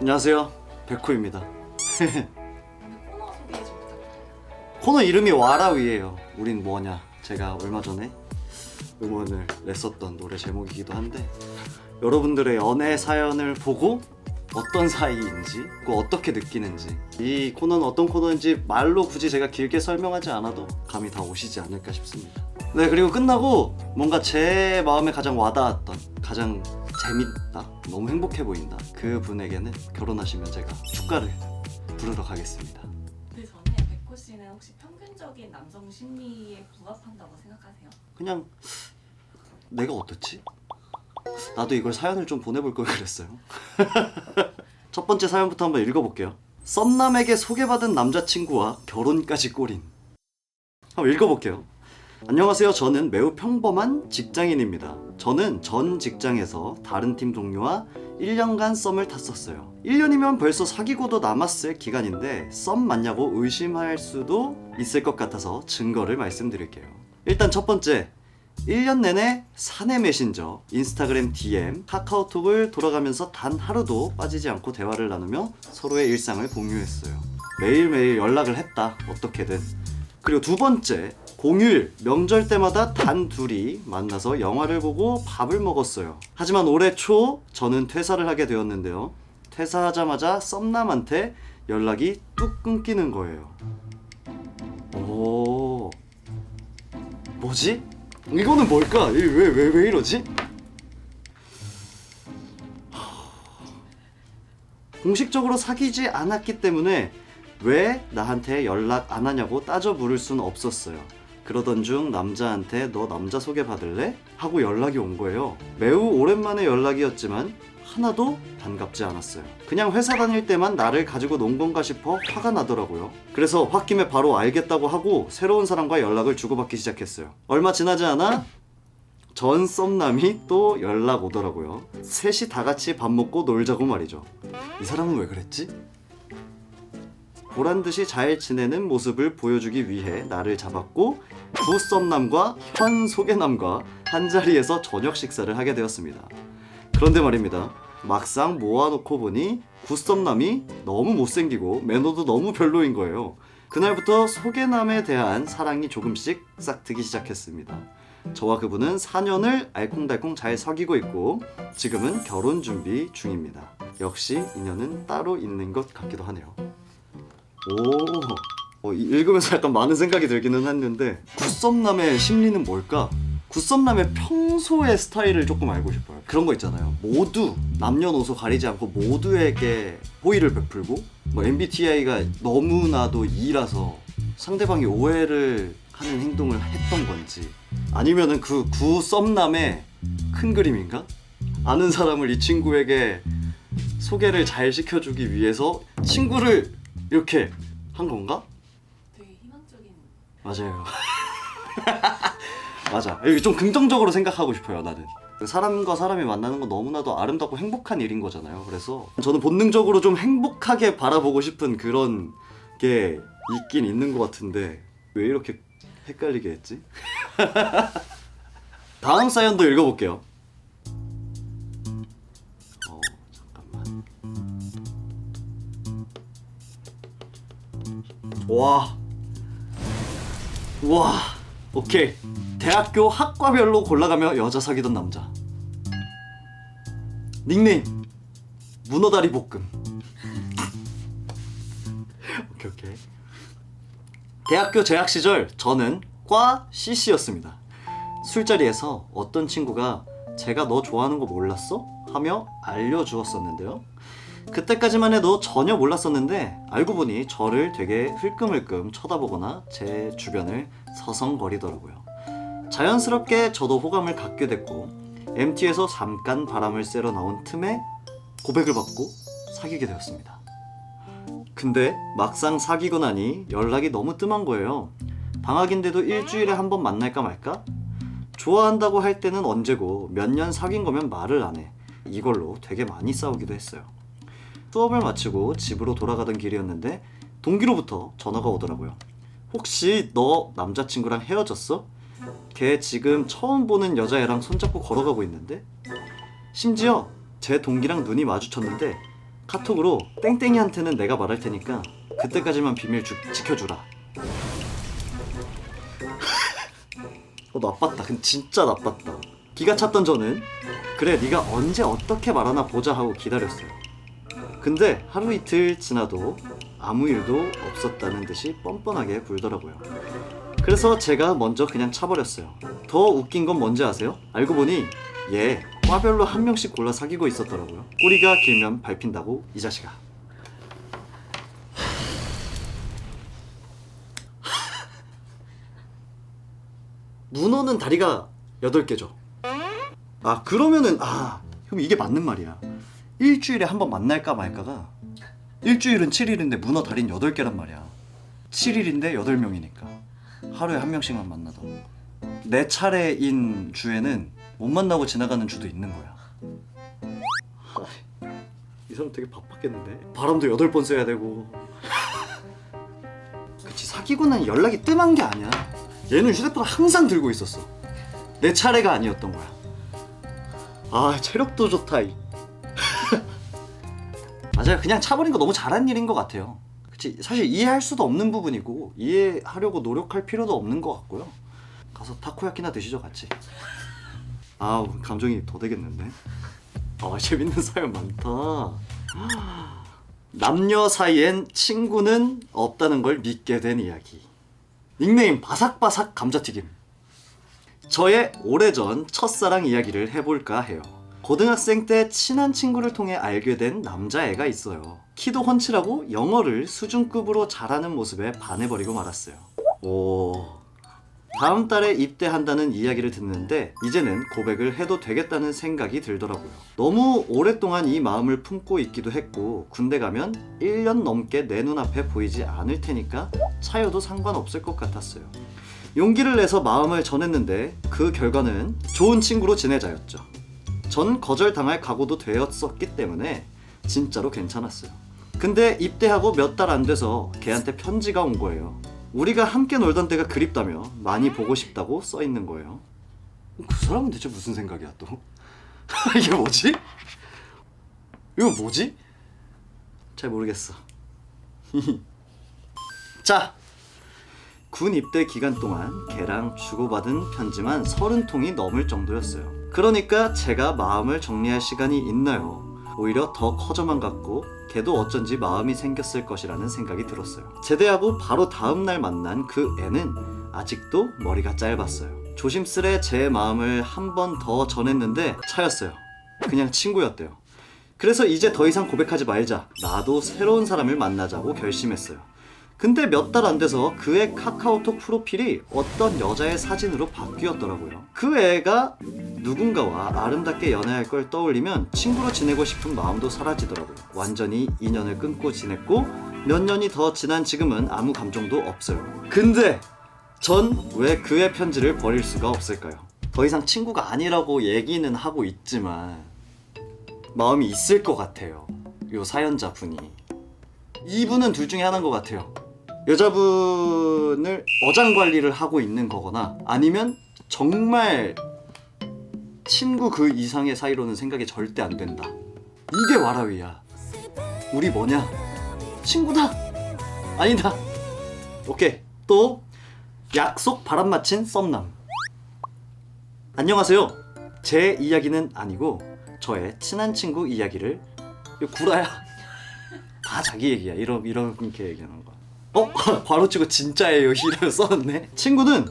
안녕하세요, 백호입니다. 코너 소개 좀 부탁드려요. 코너 이름이 와라위예요. 우린 뭐냐, 제가 얼마 전에 음원을 냈었던 노래 제목이기도 한데, 여러분들의 연애 사연을 보고 어떤 사이인지, 그 어떻게 느끼는지, 이 코너는 어떤 코너인지 말로 굳이 제가 길게 설명하지 않아도 감이 다 오시지 않을까 싶습니다. 네, 그리고 끝나고 뭔가 제 마음에 가장 와닿았던, 가장 재밌다, 너무 행복해 보인다, 그 분에게는 결혼하시면 제가 축가를 부르러 가겠습니다. 그 전에 백호 씨는 혹시 평균적인 남성 심리에 부합한다고 생각하세요? 그냥 내가 어떻지? 나도 이걸 사연을 좀 보내볼 걸 그랬어요. 첫 번째 사연부터 한번 읽어볼게요. 썸남에게 소개받은 남자친구와 결혼까지 꼬린. 한번 읽어볼게요. 안녕하세요. 저는 매우 평범한 직장인입니다. 저는 전 직장에서 다른 팀 동료와 1년간 썸을 탔었어요. 1년이면 벌써 사귀고도 남았을 기간인데 썸 맞냐고 의심할 수도 있을 것 같아서 증거를 말씀드릴게요. 일단 첫 번째, 1년 내내 사내 메신저, 인스타그램 DM, 카카오톡을 돌아가면서 단 하루도 빠지지 않고 대화를 나누며 서로의 일상을 공유했어요. 매일매일 연락을 했다, 어떻게든. 그리고 두 번째, 공휴일, 명절 때마다 단 둘이 만나서 영화를 보고 밥을 먹었어요. 하지만 올해 초 저는 퇴사를 하게 되었는데요. 퇴사하자마자 썸남한테 연락이 뚝 끊기는 거예요. 오, 뭐지? 이거는 뭘까? 왜 이러지? 공식적으로 사귀지 않았기 때문에 왜 나한테 연락 안 하냐고 따져 물을 순 없었어요. 그러던 중 남자한테 너 남자 소개 받을래? 하고 연락이 온 거예요. 매우 오랜만에 연락이었지만 하나도 반갑지 않았어요. 그냥 회사 다닐 때만 나를 가지고 논 건가 싶어 화가 나더라고요. 그래서 홧김에 바로 알겠다고 하고 새로운 사람과 연락을 주고받기 시작했어요. 얼마 지나지 않아 전 썸남이 또 연락 오더라고요. 셋이 다 같이 밥 먹고 놀자고 말이죠. 이 사람은 왜 그랬지? 보란듯이 잘 지내는 모습을 보여주기 위해 나를 잡았고 구 썸남과 현 소개남과 한자리에서 저녁 식사를 하게 되었습니다. 그런데 말입니다, 막상 모아놓고 보니 구 썸남이 너무 못생기고 매너도 너무 별로인 거예요. 그날부터 소개남에 대한 사랑이 조금씩 싹트기 시작했습니다. 저와 그분은 4년을 알콩달콩 잘 사귀고 있고 지금은 결혼 준비 중입니다. 역시 인연은 따로 있는 것 같기도 하네요. 읽으면서 약간 많은 생각이 들기는 했는데, 굿썸남의 심리는 뭘까? 굿썸남의 평소의 스타일을 조금 알고 싶어요. 그런 거 있잖아요, 모두 남녀노소 가리지 않고 모두에게 호의를 베풀고, 뭐 MBTI가 너무나도 E라서 상대방이 오해를 하는 행동을 했던 건지, 아니면은 그 굿썸남의 큰 그림인가? 아는 사람을 이 친구에게 소개를 잘 시켜주기 위해서 친구를 이렇게 한 건가? 되게 희망적인. 맞아요. 맞아. 이게 좀 긍정적으로 생각하고 싶어요, 나는. 사람과 사람이 만나는 건 너무나도 아름답고 행복한 일인 거잖아요. 그래서 저는 본능적으로 좀 행복하게 바라보고 싶은 그런 게 있긴 있는 것 같은데 왜 이렇게 헷갈리게 했지? 다음 사연도 읽어볼게요. 잠깐만. 와, 오케이. 대학교 학과별로 골라가며 여자 사귀던 남자. 닉네임 문어다리 볶음. 오케이. 대학교 재학 시절 저는 과 CC였습니다. 술자리에서 어떤 친구가 제가 너 좋아하는 거 몰랐어? 하며 알려주었었는데요. 그때까지만 해도 전혀 몰랐었는데 알고 보니 저를 되게 흘끔흘끔 쳐다보거나 제 주변을 서성거리더라고요. 자연스럽게 저도 호감을 갖게 됐고 MT에서 잠깐 바람을 쐬러 나온 틈에 고백을 받고 사귀게 되었습니다. 근데 막상 사귀고 나니 연락이 너무 뜸한 거예요. 방학인데도 일주일에 한 번 만날까 말까? 좋아한다고 할 때는 언제고 몇 년 사귄 거면 말을 안 해. 이걸로 되게 많이 싸우기도 했어요. 수업을 마치고 집으로 돌아가던 길이었는데 동기로부터 전화가 오더라고요. 혹시 너 남자친구랑 헤어졌어? 걔 지금 처음 보는 여자애랑 손잡고 걸어가고 있는데? 심지어 제 동기랑 눈이 마주쳤는데 카톡으로 땡땡이한테는 내가 말할 테니까 그때까지만 비밀 지켜주라. 나빴다. 근데 진짜 나빴다. 기가 찼던 저는 그래 네가 언제 어떻게 말하나 보자 하고 기다렸어요. 근데 하루 이틀 지나도 아무 일도 없었다는 듯이 뻔뻔하게 굴더라고요. 그래서 제가 먼저 그냥 차버렸어요. 더 웃긴 건 뭔지 아세요? 알고 보니 얘 과별로 한 명씩 골라 사귀고 있었더라고요. 꼬리가 길면 밟힌다고 이 자식아. 문어는 다리가 8개죠. 아 그러면은 그럼 이게 맞는 말이야. 일주일에 한 번 만날까 말까가 일주일은 7일인데 문어 다리는 8개란 말이야. 7일인데 8명이니까 하루에 한 명씩만 만나도 내 차례인 주에는 못 만나고 지나가는 주도 있는 거야. 이 사람 되게 바빴겠는데? 바람도 8번 쐬야 되고. 그치, 사귀고는 연락이 뜸한 게 아니야. 얘는 휴대폰을 항상 들고 있었어. 내 차례가 아니었던 거야. 체력도 좋다. 맞아요. 그냥 차버린 거 너무 잘한 일인 것 같아요. 그치, 사실 이해할 수도 없는 부분이고 이해하려고 노력할 필요도 없는 것 같고요. 가서 타코야키나 드시죠 같이. 감정이 더 되겠는데. 재밌는 사연 많다. 남녀 사이엔 친구는 없다는 걸 믿게 된 이야기. 닉네임 바삭바삭 감자튀김. 저의 오래전 첫사랑 이야기를 해볼까 해요. 고등학생 때 친한 친구를 통해 알게 된 남자애가 있어요. 키도 훤칠하고 영어를 수준급으로 잘하는 모습에 반해버리고 말았어요. 다음 달에 입대한다는 이야기를 듣는데 이제는 고백을 해도 되겠다는 생각이 들더라고요. 너무 오랫동안 이 마음을 품고 있기도 했고 군대 가면 1년 넘게 내 눈앞에 보이지 않을 테니까 차여도 상관없을 것 같았어요. 용기를 내서 마음을 전했는데 그 결과는 좋은 친구로 지내자였죠. 전 거절당할 각오도 되었었기 때문에 진짜로 괜찮았어요. 근데 입대하고 몇 달 안 돼서 걔한테 편지가 온 거예요. 우리가 함께 놀던 때가 그립다며 많이 보고 싶다고 써있는 거예요. 그 사람은 대체 무슨 생각이야 또? 이게 뭐지? 이거 뭐지? 잘 모르겠어. 자, 군 입대 기간 동안 걔랑 주고받은 편지만 30통이 넘을 정도였어요. 그러니까 제가 마음을 정리할 시간이 있나요? 오히려 더 커져만 갔고 걔도 어쩐지 마음이 생겼을 것이라는 생각이 들었어요. 제대하고 바로 다음날 만난 그 애는 아직도 머리가 짧았어요. 조심스레 제 마음을 한 번 더 전했는데 차였어요. 그냥 친구였대요. 그래서 이제 더 이상 고백하지 말자. 나도 새로운 사람을 만나자고 결심했어요. 근데 몇 달 안 돼서 그의 카카오톡 프로필이 어떤 여자의 사진으로 바뀌었더라고요. 그 애가 누군가와 아름답게 연애할 걸 떠올리면 친구로 지내고 싶은 마음도 사라지더라고요. 완전히 인연을 끊고 지냈고 몇 년이 더 지난 지금은 아무 감정도 없어요. 근데 전 왜 그의 편지를 버릴 수가 없을까요? 더 이상 친구가 아니라고 얘기는 하고 있지만 마음이 있을 것 같아요. 요 사연자분이. 이분은 둘 중에 하나인 것 같아요. 여자분을 어장관리를 하고 있는 거거나 아니면 정말 친구 그 이상의 사이로는 생각이 절대 안 된다. 이게 와라위야. 우리 뭐냐? 친구다? 아니다. 오케이. 또 약속 바람 맞힌 썸남. 안녕하세요. 제 이야기는 아니고 저의 친한 친구 이야기를. 이거 구라야. 다 자기 얘기야. 이렇게 얘기하는 거. 바로 치고 진짜예요. 이라고 써놨네. 친구는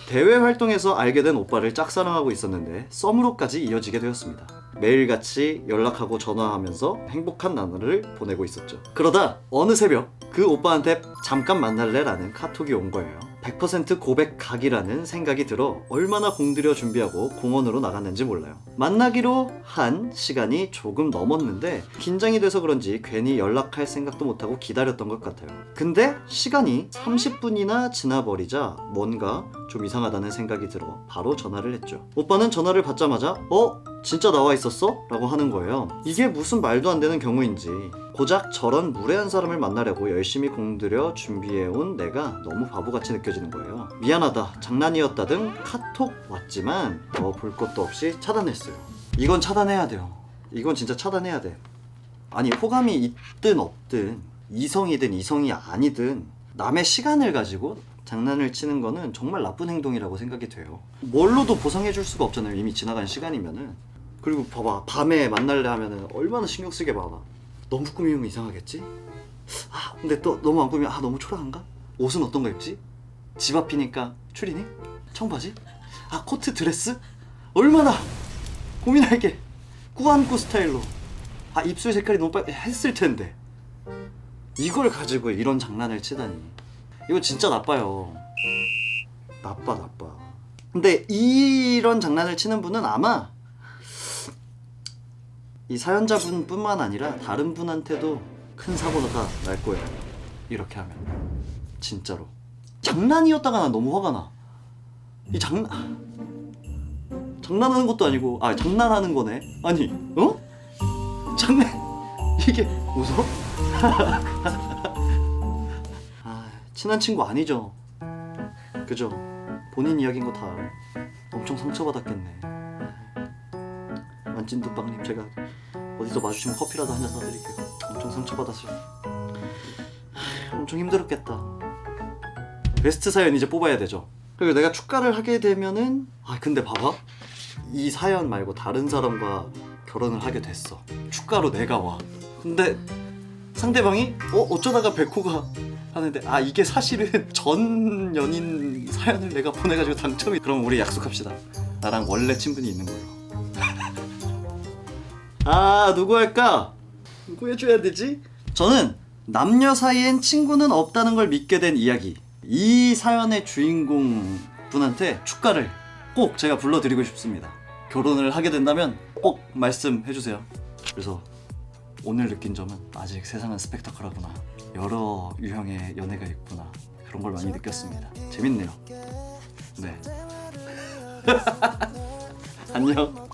대외 활동에서 알게 된 오빠를 짝사랑하고 있었는데 썸으로까지 이어지게 되었습니다. 매일같이 연락하고 전화하면서 행복한 나날을 보내고 있었죠. 그러다 어느 새벽 그 오빠한테 잠깐 만날래? 라는 카톡이 온 거예요. 100% 고백 각이라는 생각이 들어 얼마나 공들여 준비하고 공원으로 나갔는지 몰라요. 만나기로 한 시간이 조금 넘었는데 긴장이 돼서 그런지 괜히 연락할 생각도 못하고 기다렸던 것 같아요. 근데 시간이 30분이나 지나버리자 뭔가 좀 이상하다는 생각이 들어 바로 전화를 했죠. 오빠는 전화를 받자마자 진짜 나와 있었어? 라고 하는 거예요. 이게 무슨 말도 안 되는 경우인지 고작 저런 무례한 사람을 만나려고 열심히 공들여 준비해온 내가 너무 바보같이 느껴지는 거예요. 미안하다, 장난이었다 등 카톡 왔지만 볼 것도 없이 차단했어요. 이건 차단해야 돼요. 이건 진짜 차단해야 돼. 아니 호감이 있든 없든 이성이든 이성이 아니든 남의 시간을 가지고 장난을 치는 거는 정말 나쁜 행동이라고 생각이 돼요. 뭘로도 보상해 줄 수가 없잖아요. 이미 지나간 시간이면은. 그리고 봐봐, 밤에 만날래 하면은 얼마나 신경 쓰게 봐봐. 너무 꾸미면 이상하겠지? 아 근데 또 너무 안 꾸미면 너무 초라한가? 옷은 어떤 거 입지? 집 앞이니까 추리닝? 청바지? 코트 드레스? 얼마나 고민할게. 꾸안꾸 스타일로. 입술 색깔이 너무 빨 했을 텐데 이걸 가지고 이런 장난을 치다니. 이거 진짜 나빠요. 나빠. 근데 이런 장난을 치는 분은 아마 이 사연자분 뿐만 아니라 다른 분한테도 큰 사고가 날 거예요. 이렇게 하면 진짜로. 장난이었다가 난 너무 화가 나. 이 장난하는 것도 아니고 장난하는 거네. 아니 장난 이게 웃어? 친한 친구 아니죠. 그죠? 본인 이야기인 거 다 엄청 상처받았겠네. 만찐두빵님 제가 어디서 마주치면 커피라도 한 잔 사드릴게요. 엄청 상처받았어요. 엄청 힘들었겠다. 베스트 사연 이제 뽑아야 되죠. 그리고 내가 축가를 하게 되면은 근데 봐봐, 이 사연 말고 다른 사람과 결혼을 하게 됐어. 축가로 내가 와. 근데 상대방이 어쩌다가 백호가 하는데 이게 사실은 전 연인 사연을 내가 보내가지고 당첨이. 그럼 우리 약속합시다. 나랑 원래 친분이 있는 걸로. 누구 할까? 누구 해줘야 되지? 저는 남녀 사이엔 친구는 없다는 걸 믿게 된 이야기, 이 사연의 주인공 분한테 축가를 꼭 제가 불러드리고 싶습니다. 결혼을 하게 된다면 꼭 말씀해주세요. 그래서 오늘 느낀 점은 아직 세상은 스펙타클하구나, 여러 유형의 연애가 있구나, 그런 걸 많이 느꼈습니다. 재밌네요. 네. 안녕.